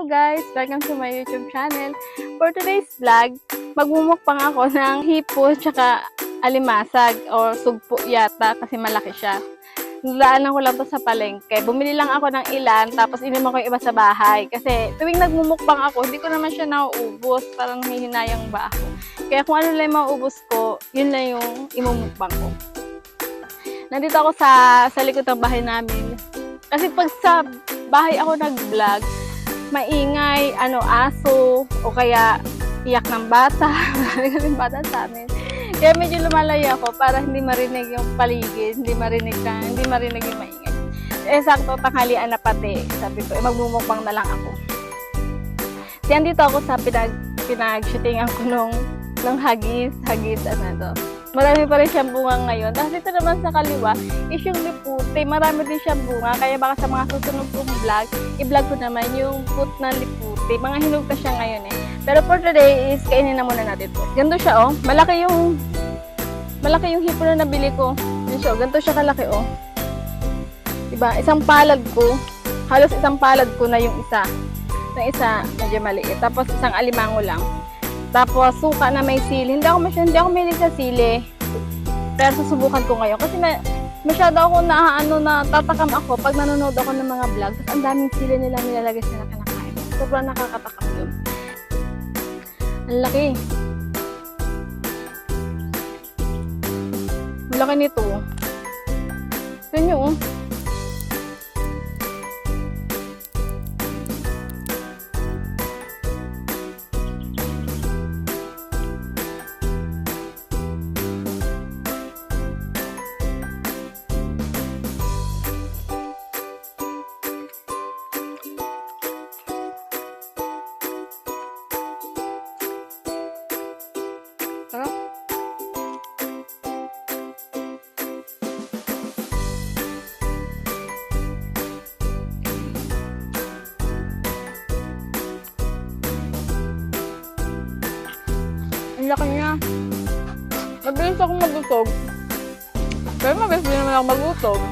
Hello guys! Welcome to my YouTube channel. For today's vlog, magmumukbang ako ng hipo tsaka alimasag o sugpo yata kasi malaki siya. Nilaanan ko lang to sa palengke. Bumili lang ako ng ilan tapos inuman ko yung iba sa bahay. Kasi tuwing nagmumukbang ako, hindi ko naman siya nauubos. Parang hihinayang ba ako. Kaya kung ano lang mauubos ko, yun lang yung imumukbang ko. Nandito ako sa likod ng bahay namin. Kasi pag sa bahay ako nag-vlog, maingay, aso, o kaya iyak ng bata. Kasi bata sa amin. Kaya medyo lumalayo ako para hindi marinig yung paligid, hindi marinig yung maingay. Sakto tanghalian na pati. Sabi ko, magmumukbang na lang ako. Diyan dito ako sa pinag-shootingan ko nung hagis, Marami pa rin siyang bunga ngayon. Tapos ito naman sa kaliwa is yung liputi. Marami din siyang bunga. Kaya baka sa mga susunod kong vlog, i-vlog ko naman yung put ng liputi. Mga hinog pa siya ngayon eh. Pero for today is kainin na muna natin to. Ganito siya oh. Malaki yung hipo na nabili ko. Yun siya, ganito siya kalaki oh. Diba? Halos isang palad ko na yung isa. Yung isa medyo maliit. Tapos isang alimango lang. Tapos, suka na may sili. Hindi ako mahilig sa sili. Pero susubukan ko ngayon. Kasi masyado ako natatakam ako pag nanonood ako ng mga vlog. Tapos, ang daming sili nila nilalagay sila kinakain. Sobrang nakakatakam yun. Ang laki. Ang laki nito. Ito nyo, oh. Sarap. Ang laki niya. Mabilis akong magusog. Pero mabilis din naman ako magusog.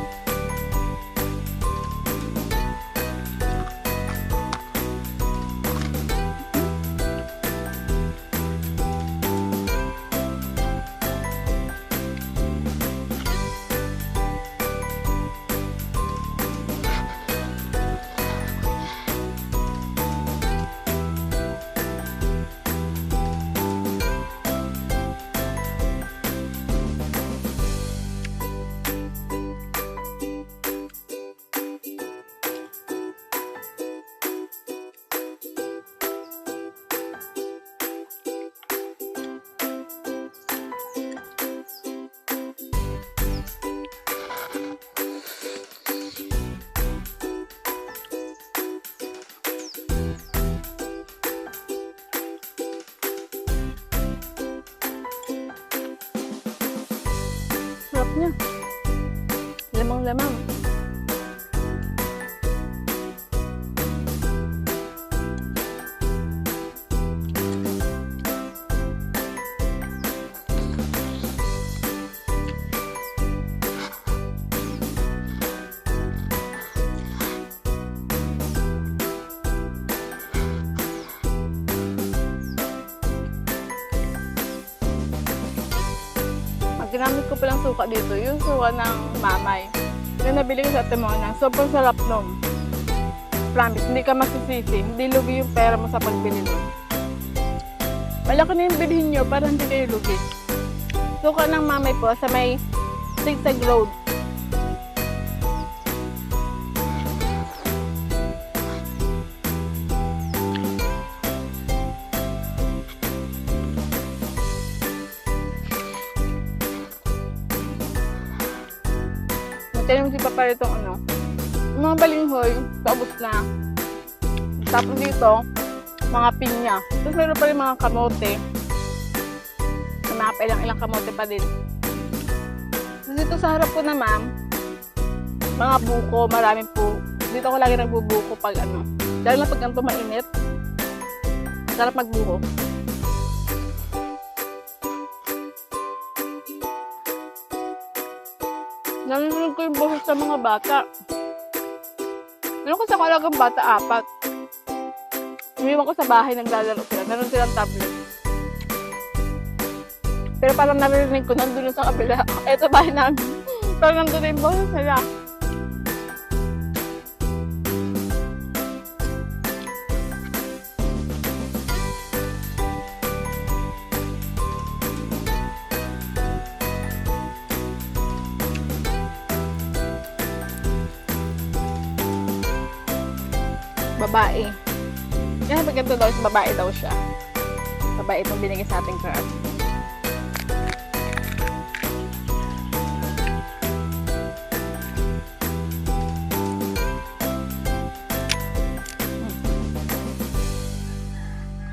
Sarap niya. Lamang-lamang. Ginamit ko palang suka dito, yung suka ng mamay. Yung nabili ko sa Timonang. Sobrang sarap nun. Promise, hindi ka masisisi. Hindi lugi yung pera mo sa pagbili nun. Malaki na yung bilhin nyo para hindi kayo lugi. Suka ng mamay po sa may Zigzag Road. Tinong si Papa itong yung mga balinghoy, paubos na. Tapos dito, mga pinya. Tapos meron pa rin mga kamote. Mga ilang kamote pa din. Tapos dito sa harap ko naman, mga buko, marami po. Dito ko lagi nagbubuko pag dahil na pag ganito mainit, sarap magbuko. Narinig ko yung boses sa mga bata. Meron kasi ako alagang bata, 4. Iniwan ko sa bahay, naglalaro sila. Meron silang tablet. Pero parang narinig ko, nandun sa kabila. Eto bahay namin. Parang nandun na yung boses nila. Babae. Yan, pagkanto daw, babae daw siya. Babae itong binigay sa ating card.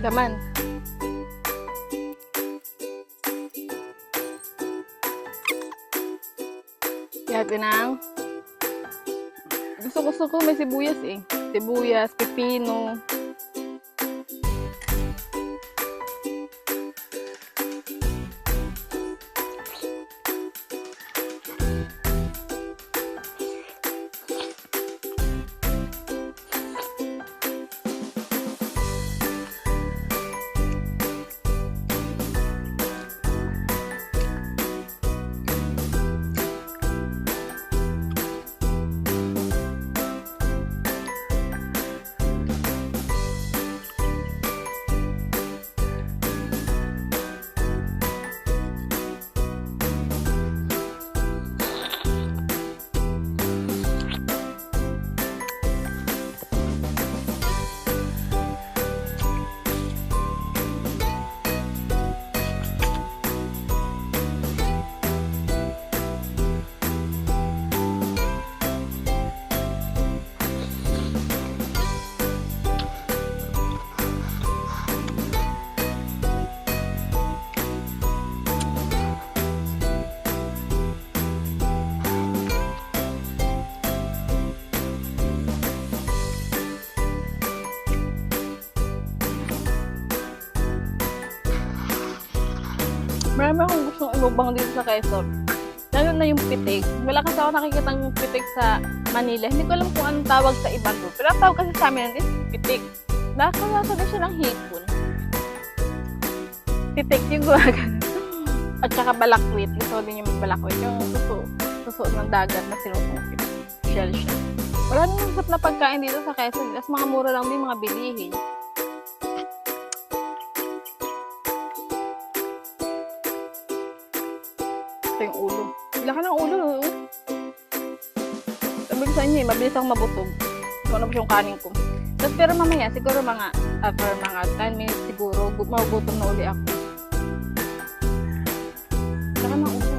Laman. Yan ang gusto ko may sibuyas eh. Sibuyas, pipino. Marami akong gustong imubang dito sa Quezon. Lalo na yung pitik. Wala kasi ako nakikita ng pitik sa Manila. Hindi ko alam kung anong tawag sa iba doon. Pero ang tawag kasi sa amin is pitik. Nakakalaso na siya ng hipon. Pitik yung gumagano. At saka balakwit. Gusto din yung balakwit. Yung suso ng dagat na sinusungkit. Shell siya. Wala nang masarap na pagkain dito sa Quezon. Kasi mga mura lang din mga bilihin. Ito yung ulo. Bila ka ng ulo. Sabi ko sa inyo eh, mabilis akong mabusog. Ikaw na po yung kanin ko. Tapos pero mamaya, siguro after mga 10 minutes siguro, magugutom na uli ako. Bila ka ng ulo.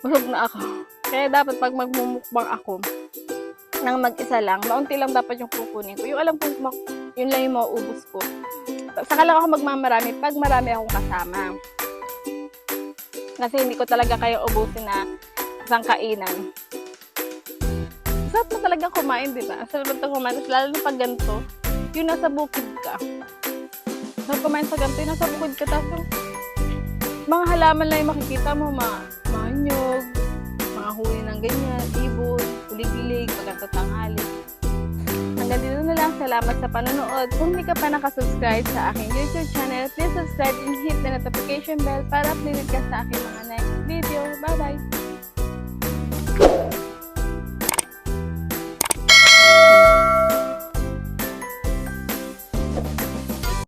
Busog na ako. Kaya dapat pag magmumukbang ako nang mag-isa lang, maunti lang dapat yung kukunin ko. Yung alam ko, yun lang yung mauubos ko. Saka lang ako magmamarami pag marami akong kasama. Kasi hindi ko talaga kayo ubusin na isang kainan. Sarap na talaga kumain, di ba? Sarap na kumain. Lalo na pag ganito, yung nasa bukid ka. Sarap kumain sa ganito, yung nasa bukid ka. Tapos yung mga halaman lang yung makikita mo, mga nyog, mga huli ng ganyan, ibon, kulig-lig, pagkatatanghali. Hanggang dito na lang. Salamat sa panonood. Kung hindi ka pa nakasubscribe sa aking YouTube channel, please subscribe and hit the notification bell para updated ka sa aking mga next video.